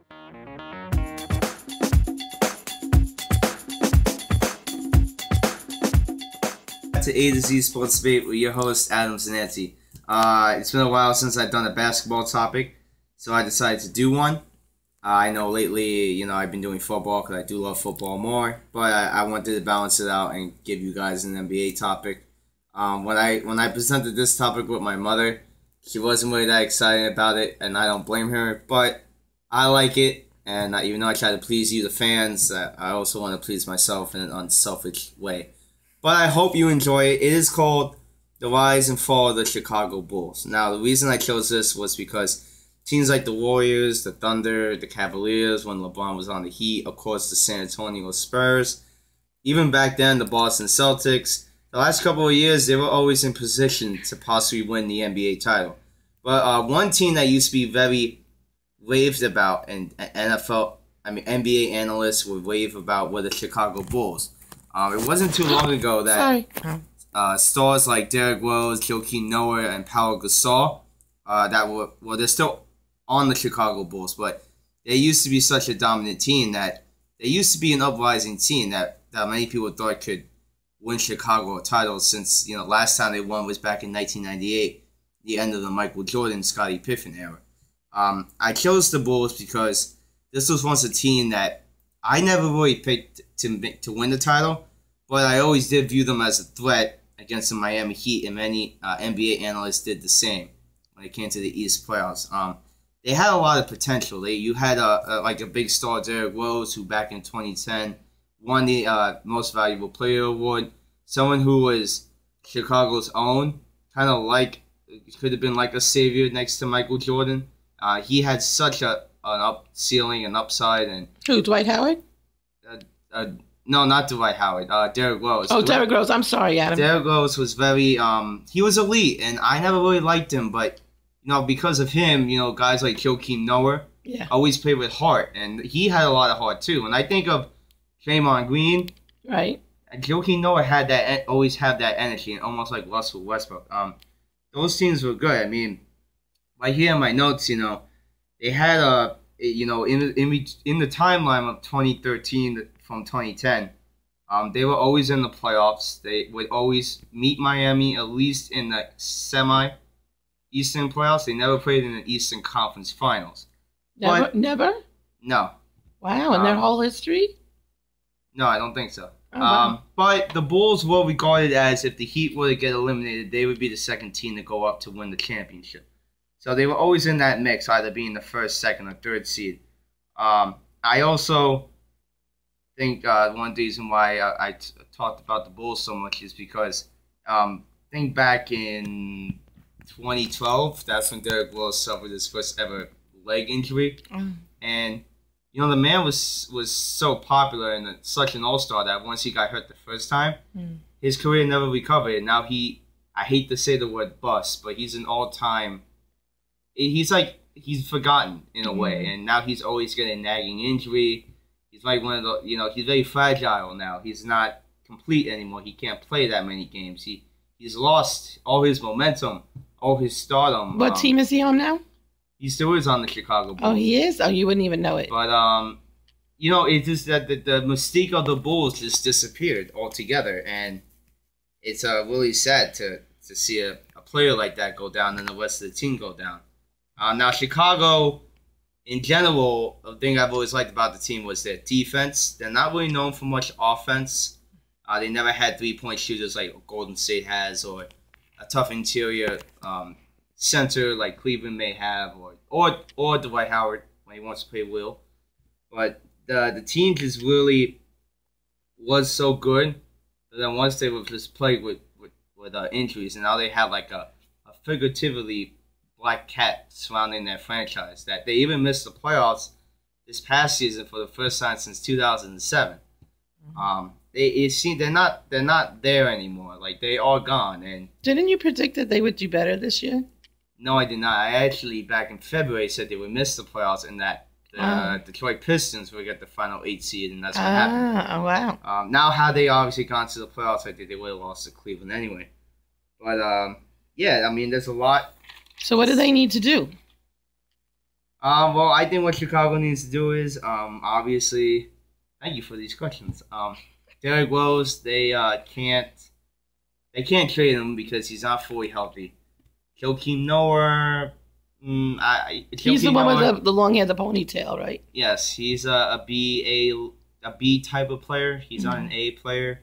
To A2Z Sports Debate with your host, Adam Zananti. It's been a while since I've done a basketball topic, so I decided to do one. I know lately, I've been doing football because I do love football more, but I wanted to balance it out and give you guys an NBA topic. When I presented this topic with my mother, she wasn't really that excited about it, and I don't blame her, but I like it, and even though I try to please you, the fans, I also want to please myself in an unselfish way. But I hope you enjoy it. It is called The Rise and Fall of the Chicago Bulls. Now, the reason I chose this was because teams like the Warriors, the Thunder, the Cavaliers, when LeBron was on the Heat, of course, the San Antonio Spurs, even back then, the Boston Celtics, the last couple of years, they were always in position to possibly win the NBA title. But one team that used to be very raved about, and NBA analysts would rave about, were the Chicago Bulls. It wasn't too long ago that stars like Derrick Rose, Joakim Noah, and Pau Gasol they're still on the Chicago Bulls, but they used to be such a dominant team that they used to be an uprising team that many people thought could win Chicago a title since, last time they won was back in 1998, the end of the Michael Jordan, Scottie Pippen era. I chose the Bulls because this was once a team that I never really picked to win the title, but I always did view them as a threat against the Miami Heat, and many NBA analysts did the same when it came to the East playoffs. They had a lot of potential. You had a big star, Derrick Rose, who back in 2010 won the Most Valuable Player award. Someone who was Chicago's own, kind of could have been like a savior next to Michael Jordan. He had such an ceiling and upside. And who, Dwight Howard? No, not Dwight Howard. Derrick Rose. Oh, Derrick Rose. I'm sorry, Adam. Derrick Rose was very he was elite, and I never really liked him, but because of him, guys like Joakim Noah always played with heart, and he had a lot of heart too. When I think of Draymond Green, right, Joakim Noah had always had that energy, almost like Russell Westbrook. Those teams were good. I mean, right here in my notes, they had in the timeline of 2013 from 2010, they were always in the playoffs. They would always meet Miami, at least in the semi-Eastern playoffs. They never played in the Eastern Conference Finals. Never? No. Wow, in their whole history? No, I don't think so. Oh, wow. But the Bulls were regarded as, if the Heat were to get eliminated, they would be the second team to go up to win the championship. So they were always in that mix, either being the first, second, or third seed. I also think one reason why I talked about the Bulls so much is because think back in 2012, that's when Derrick Rose suffered his first ever leg injury. And, the man was so popular and such an all-star that once he got hurt the first time, his career never recovered. And now I hate to say the word bust, but he's an all-time, he's forgotten in a way. And now he's always getting a nagging injury. He's like one of the, he's very fragile now. He's not complete anymore. He can't play that many games. He's lost all his momentum, all his stardom. What team is he on now? He still is on the Chicago Bulls. Oh, he is? Oh, you wouldn't even know it. But, it's just that the mystique of the Bulls just disappeared altogether. And it's really sad to see a player like that go down and the rest of the team go down. Now, Chicago, in general, the thing I've always liked about the team was their defense. They're not really known for much offense. They never had three-point shooters like Golden State has, or a tough interior center like Cleveland may have, or Dwight Howard when he wants to play Will. But the team just really was so good. But then once they were just plagued with injuries, and now they have like a figuratively black cat surrounding their franchise, that they even missed the playoffs this past season for the first time since 2007. They're not there anymore. Like, they are gone. And didn't you predict that they would do better this year? No, I did not. I actually, back in February, said they would miss the playoffs and that the Detroit Pistons would get the final 8 seed, and that's what happened. Oh, wow. Now, had they obviously gone to the playoffs, I think they would have lost to Cleveland anyway. But, yeah, I mean, there's a lot. So what do they need to do? Well, I think what Chicago needs to do is, obviously, thank you for these questions. Derrick Rose, they can't trade him because he's not fully healthy. Joakim Noah, He's the one with the long hair, the ponytail, right? Yes, he's a B type of player. He's not an A player.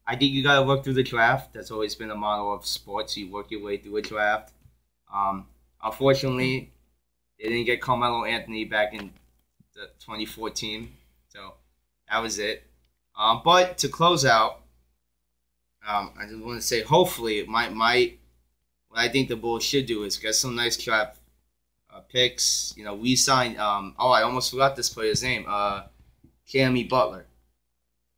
I think you gotta work through the draft. That's always been a model of sports. You work your way through a draft. Unfortunately, they didn't get Carmelo Anthony back in the 2014, so that was it. But to close out, I just want to say, hopefully, what I think the Bulls should do is get some nice draft picks. You know, we signed. I almost forgot this player's name. Jimmy Butler.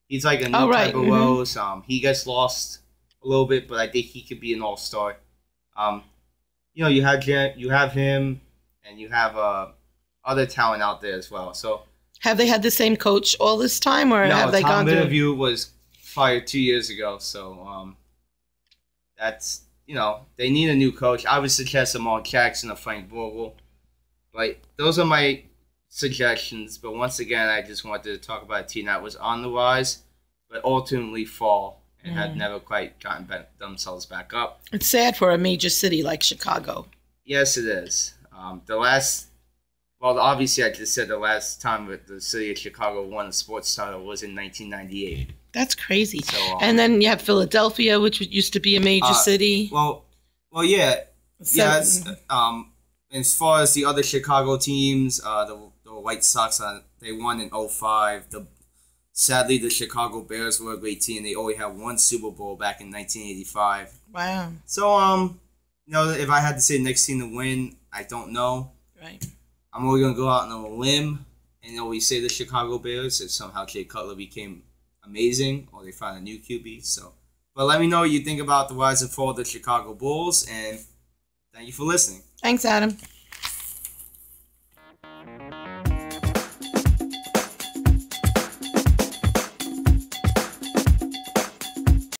He's like a new type of Rose. He gets lost a little bit, but I think he could be an all-star. You know, you have him, and you have other talent out there as well. So, have they had the same coach all this time, or have they gone through? Tom Littleview was fired 2 years ago, so that's, you know, they need a new coach. I would suggest Jamal Jackson or Frank Vogel, but those are my suggestions. But once again, I just wanted to talk about a team that was on the rise, but ultimately fall and had never quite gotten themselves back up. It's sad for a major city like Chicago. Yes, it is. Obviously, I just said the last time that the city of Chicago won a sports title was in 1998. That's crazy. So, and then you have Philadelphia, which used to be a major city. Yeah. Yes. As far as the other Chicago teams, the White Sox, they won in 2005. Sadly, the Chicago Bears were a great team. They only had one Super Bowl back in 1985. Wow. So, you know, if I had to say next team to win, I don't know. Right. I'm only going to go out on a limb and always say the Chicago Bears if somehow Jay Cutler became amazing or they found a new QB. So, but let me know what you think about the rise and fall of the Chicago Bulls, and thank you for listening. Thanks, Adam.